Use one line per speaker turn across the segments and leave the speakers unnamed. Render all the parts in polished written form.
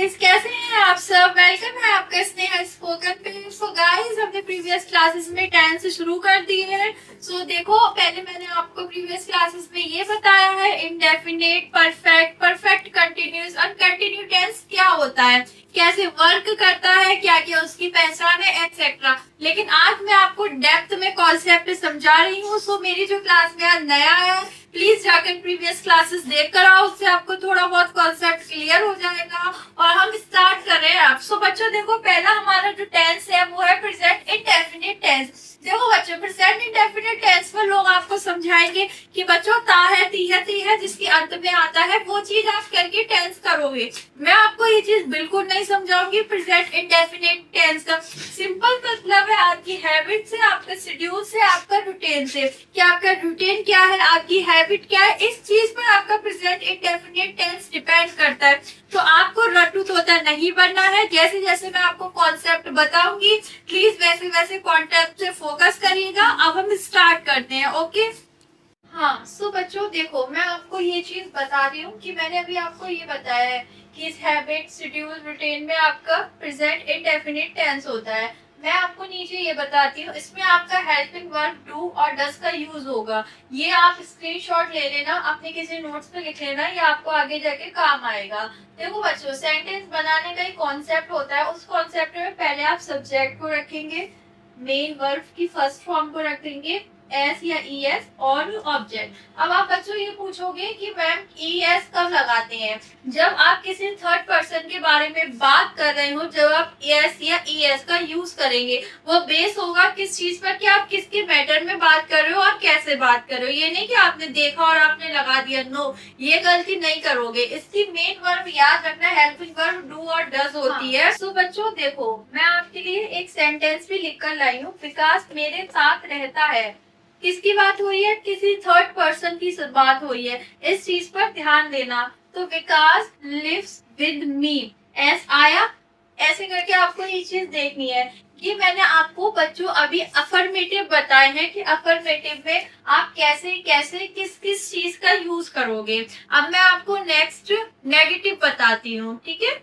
Guys, कैसे हैं आप सब। वेलकम है आपका स्नेहा स्पोकन पे। सो गाइस, हमने प्रीवियस क्लासेस में टेंस शुरू कर दिए हैं। सो देखो, पहले मैंने आपको प्रीवियस क्लासेस में ये बताया है इनडेफिनेट, परफेक्ट, परफेक्ट कंटिन्यूअस और कंटिन्यू टेंस क्या होता है, कैसे वर्क करता है, क्या क्या उसकी पहचान है, एक्सेट्रा। लेकिन आज मैं आपको डेप्थ में कॉन्सेप्ट समझा रही हूँ। सो मेरी जो क्लास में आज नया है, प्लीज जाकर प्रीवियस क्लासेस देख कर आओ, उससे आपको थोड़ा बहुत कॉन्सेप्ट क्लियर हो जाएगा। और हम स्टार्ट कर रहे हैं आप। सो बच्चों देखो, पहला हमारा जो टेंस है वो है प्रेजेंट इंडेफिनिट टेंस। देखो बच्चों, प्रेजेंट इंडेफिनिट टेंस में लोग आपको समझाएंगे कि बच्चों ता है, ती है जिसके अंत में आता है वो चीज आप करके टेंस करोगे। मैं आपको ये चीज बिल्कुल नहीं समझाऊंगी। प्रेजेंट इंडेफिनिट टेंस का सिंपल मतलब है आपकी हैबिट से, आपका शेड्यूल से, आपका रूटीन से। कि आपका रूटीन क्या है, आपकी हैबिट क्या है, इस चीज पर आपका प्रेजेंट इंडेफिनिट टेंस डिपेंड करता है। तो आपको रट्टू तोता नहीं बनना है। जैसे जैसे मैं आपको कॉन्सेप्ट बताऊंगी, प्लीज वैसे वैसे कॉन्सेप्ट से फोकस करिएगा। अब हम स्टार्ट करते हैं, ओके। हाँ, सो बच्चों देखो, मैं आपको ये चीज बता रही हूँ कि मैंने अभी आपको ये बताया है कि इस हैबिट, शेड्यूल, रूटीन में आपका प्रेजेंट इंडेफिनिट टेंस होता है। मैं आपको नीचे ये बताती हूँ, इसमें आपका हेल्पिंग वर्ब डू और डज का यूज होगा। ये आप स्क्रीनशॉट ले लेना, अपने किसी नोट्स पे लिख लेना, ये आपको आगे जाके काम आएगा। देखो बच्चों, सेंटेंस बनाने का एक कॉन्सेप्ट होता है। उस कॉन्सेप्ट में पहले आप सब्जेक्ट को रखेंगे, मेन वर्ब की फर्स्ट फॉर्म को रखेंगे एस या ई एस और ऑब्जेक्ट। अब आप बच्चों ये पूछोगे कि मैम ई एस कब लगाते हैं। जब आप किसी थर्ड पर्सन के बारे में बात कर रहे हो, जब आप एस या ई एस का यूज करेंगे, वो बेस होगा किस चीज पर कि आप किसके मैटर में बात कर रहे हो और कैसे बात कर रहे हो। ये नहीं कि आपने देखा और आपने लगा दिया, नो, ये गलती नहीं करोगे। इसकी मेन वर्ब याद रखना, हेल्पिंग वर्ब डू और डज होती है। तो बच्चों देखो, मैं आपके लिए एक सेंटेंस भी लिख कर लाई हूँ। विकास मेरे साथ रहता है। किसकी बात हो रही है, किसी थर्ड पर्सन की बात हो रही है, इस चीज पर ध्यान देना। तो विकास लिव्स विद मी, एस आया, ऐसे करके आपको ये चीज देखनी है। कि मैंने आपको बच्चों अभी अफर्मेटिव बताए हैं कि अफर्मेटिव में आप कैसे कैसे किस किस चीज का यूज करोगे। अब मैं आपको नेक्स्ट नेगेटिव बताती हूँ, ठीक है।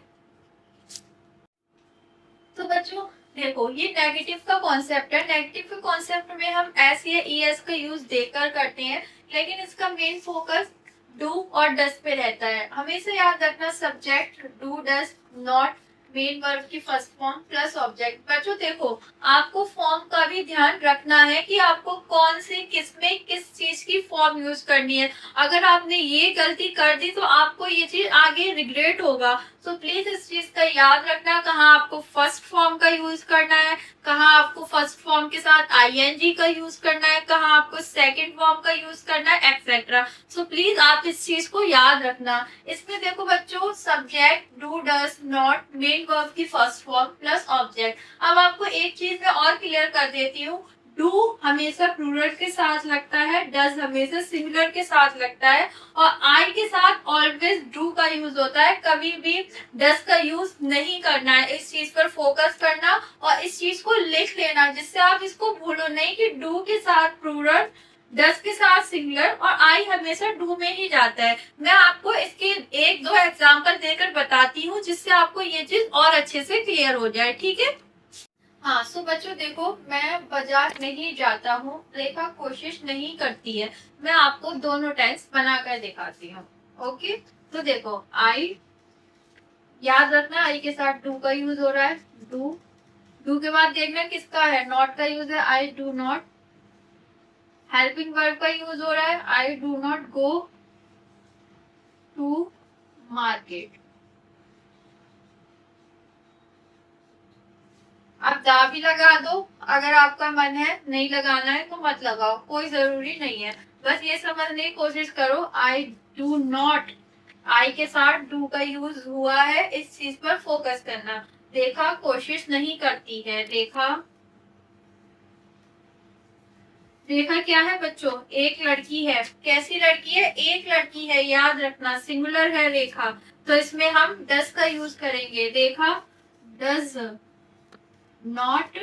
तो बच्चों देखो, ये नेगेटिव का कॉन्सेप्ट है। नेगेटिव के कॉन्सेप्ट में हम एस या ई एस का यूज देकर करते हैं, लेकिन इसका मेन फोकस डू और डस पे रहता है। हमेशा याद रखना, subject do does, not, main verb की फर्स्ट फॉर्म प्लस ऑब्जेक्ट। बच्चों देखो, आपको फॉर्म का भी ध्यान रखना है कि आपको कौन सी किसमें किस चीज की फॉर्म यूज करनी है। अगर आपने ये गलती कर दी तो आपको ये चीज आगे रिग्रेट होगा। तो प्लीज इस चीज का याद रखना, कहाँ आपको फर्स्ट फॉर्म का यूज करना है, कहाँ आपको फर्स्ट फॉर्म के साथ आईएनजी का यूज करना है, कहाँ आपको सेकंड फॉर्म का यूज करना है, एक्सेट्रा। सो प्लीज आप इस चीज को याद रखना। इसमें देखो बच्चों, subject do does not, main verb की फर्स्ट फॉर्म प्लस ऑब्जेक्ट। अब आपको एक चीज मैं और क्लियर कर देती हूँ, डू हमेशा प्लूरल के साथ लगता है, डज हमेशा सिंगुलर के साथ लगता है, और आई के साथ ऑलवेज डू का यूज होता है। कभी भी डज का यूज नहीं करना है। इस चीज पर फोकस करना और इस चीज को लिख लेना, जिससे आप इसको भूलो नहीं कि डू के साथ प्लूरल, डस के साथ सिंगुलर और आई हमेशा डू में ही जाता है। मैं आपको इसके एक दो एग्जाम्पल देकर बताती हूँ, जिससे आपको ये चीज और अच्छे से क्लियर हो जाए, ठीक है। हाँ, सो बच्चों देखो, मैं बाजार नहीं जाता हूँ, रेखा कोशिश नहीं करती है। मैं आपको दोनों टेंस बनाकर दिखाती हूँ, ओके। तो देखो, आई, याद रखना आई के साथ डू का यूज हो रहा है, डू। डू के बाद देखना किसका है, नॉट का यूज है, I do not. Helping verb का यूज हो रहा है, I do not go to market. आप दा भी लगा दो, अगर आपका मन है, नहीं लगाना है तो मत लगाओ, कोई जरूरी नहीं है। बस ये समझने की कोशिश करो, आई डू नॉट, आई के साथ डू का यूज हुआ है, इस चीज पर फोकस करना। रेखा कोशिश नहीं करती है, रेखा, रेखा क्या है बच्चों, एक लड़की है। कैसी लड़की है, एक लड़की है, याद रखना, सिंगुलर है रेखा। तो इसमें हम डस का यूज करेंगे, रेखा डज नॉट,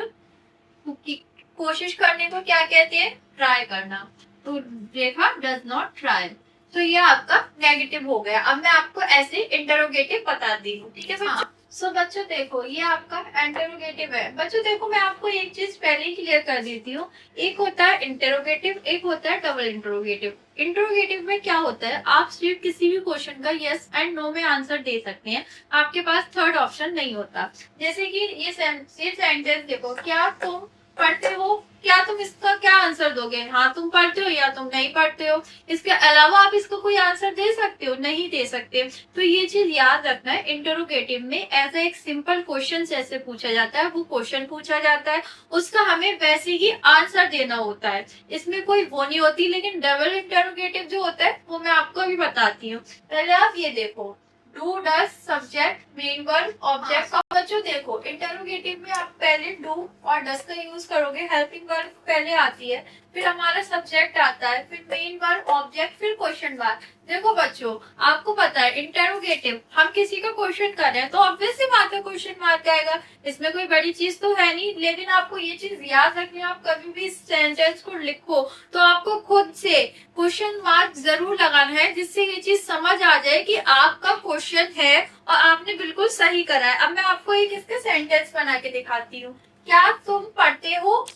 कोशिश करने को क्या कहते हैं, ट्राई करना। तो रेखा डज नॉट ट्राई। तो ये आपका नेगेटिव हो गया। अब मैं आपको ऐसे इंटरोगेटिव बता दी हूँ, ठीक है बच्चों। सो बच्चों देखो, ये आपका इंटरोगेटिव है। बच्चों देखो, मैं आपको एक चीज पहले ही क्लियर कर देती हूँ। एक होता है इंटरोगेटिव, एक होता है डबल इंटरोगेटिव। इंटरोगेटिव में क्या होता है, आप सिर्फ किसी भी क्वेश्चन का यस एंड नो में आंसर दे सकते हैं, आपके पास थर्ड ऑप्शन नहीं होता। जैसे कि ये सेंटेंस देखो, क्या तुम पढ़ते हो, क्या तुम इसका क्या आंसर दोगे, हाँ तुम पढ़ते हो या तुम नहीं पढ़ते हो। इसके अलावा आप इसको कोई आंसर दे सकते हो, नहीं दे सकते। तो ये चीज याद रखना है, इंटरोगेटिव में ऐसा एक सिंपल क्वेश्चन जैसे पूछा जाता है, वो क्वेश्चन पूछा जाता है, उसका हमें वैसे ही आंसर देना होता है, इसमें कोई वो नहीं होती। लेकिन डबल इंटरोगेटिव जो होता है वो मैं आपको अभी बताती हूँ। पहले आप ये देखो, do, does, subject, main verb, object. और बच्चों देखो, इंटरोगेटिव में आप पहले डू और डज का यूज करोगे, हेल्पिंग वर्ब पहले आती है, फिर हमारा सब्जेक्ट आता है, फिर मेन वर्ब, ऑब्जेक्ट, फिर क्वेश्चन मार्क। देखो बच्चों, आपको पता है इंटरोगेटिव हम किसी का क्वेश्चन कर रहे हैं तो ऑब्वियस सी बात है क्वेश्चन मार्क आएगा, इसमें कोई बड़ी चीज तो है नहीं। लेकिन आपको ये चीज याद रखनी है, आप कभी भी इस सेंटेंस को लिखो तो आपको खुद से क्वेश्चन मार्क जरूर लगाना है, जिससे ये चीज समझ आ जाए कि आपका क्वेश्चन है और आपने बिल्कुल सही करा है। अब मैं आपको एक इसके सेंटेंस बना के दिखाती हूँ। क्या तुम पढ़ते हो,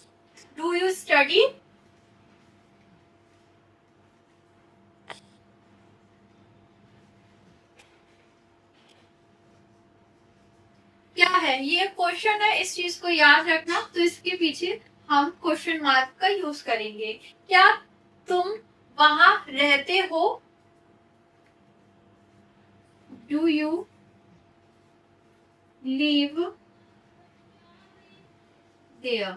डू यू स्टडी। क्या है ये क्वेश्चन है, इस चीज को याद रखना। तो इसके पीछे हम क्वेश्चन मार्क का यूज करेंगे। क्या तुम वहां रहते हो, do you live there,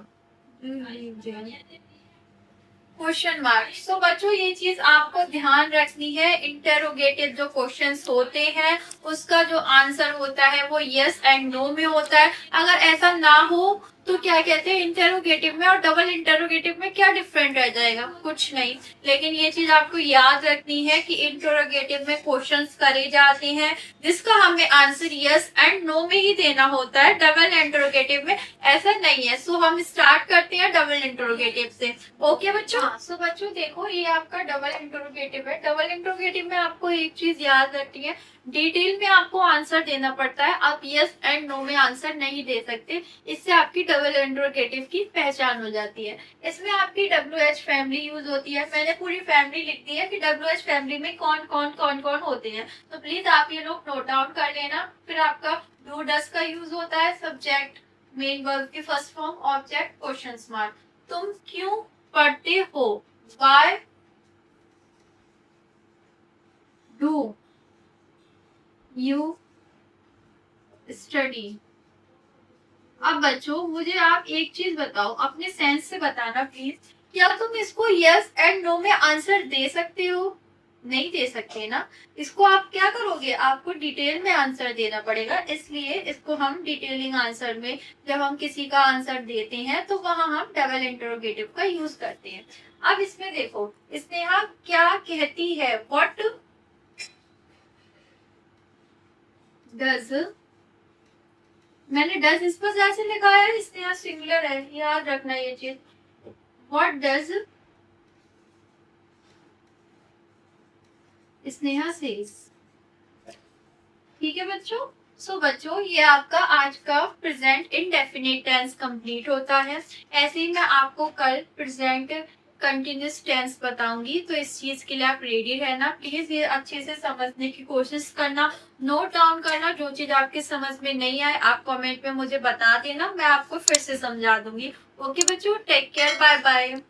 question mark. So बच्चों ये चीज आपको ध्यान रखनी है, इंटरोगेटिव जो क्वेश्चंस होते हैं उसका जो आंसर होता है वो यस एंड नो में होता है। अगर ऐसा ना हो तो क्या कहते हैं, इंटरोगेटिव में और डबल इंटरोगेटिव में क्या डिफरेंट रह जाएगा, कुछ नहीं। लेकिन ये चीज आपको याद रखनी है कि इंटरोगेटिव में क्वेश्चंस करे जाते हैं जिसका हमें आंसर यस एंड नो में ही देना होता है, डबल इंटरोगेटिव में ऐसा नहीं है। सो हम स्टार्ट करते हैं डबल इंटरोगेटिव से। ओके बच्चों। सो बच्चों देखो, ये आपका डबल इंटरोगेटिव है। डबल इंटरोगेटिव में आपको एक चीज याद रखनी है, डिटेल में आपको आंसर देना पड़ता है, आप यस एंड नो में आंसर नहीं दे सकते, इससे आपकी डबल इंटरोगेटिव की पहचान हो जाती है। इसमें आपकी WH फैमिली यूज होती है। मैंने पूरी फैमिली लिख दी है कि WH फैमिली में कौन कौन कौन कौन होते हैं, तो प्लीज आप ये लोग नोट डाउन कर लेना। फिर आपका डू डज का यूज होता है, सब्जेक्ट, मेन वर्ब की first form, object, question mark. तुम क्यों पढ़ते हो, वाई डू यू स्टडी। अब बच्चों मुझे आप एक चीज बताओ, अपने सेंस से बताना प्लीज, क्या तुम इसको यस एंड नो में आंसर दे सकते हो, नहीं दे सकते ना। इसको आप क्या करोगे, आपको डिटेल में आंसर देना पड़ेगा, इसलिए इसको हम डिटेलिंग आंसर में, जब हम किसी का आंसर देते हैं तो वहां हम डबल इंटरोगेटिव का यूज करते हैं। अब इसमें देखो, स्नेहा क्या कहती है, व्हाट डज, मैंने डज इस पर जैसे लिखा है, इसने यहाँ सिंगुलर है, याद रखना ये चीज। What does Sneha says. ठीक है बच्चों। सो बच्चों ये आपका आज का प्रेजेंट इंडेफिनिट टेंस कंप्लीट होता है। ऐसे ही मैं आपको कल प्रेजेंट कंटिन्यूस टेंस बताऊंगी, तो इस चीज के लिए आप रेडी रहना। प्लीज ये अच्छे से समझने की कोशिश करना, नोट डाउन करना, जो चीज आपके समझ में नहीं आए आप कमेंट में मुझे बता देना, मैं आपको फिर से समझा दूंगी। ओके बच्चों, टेक केयर, बाय बाय।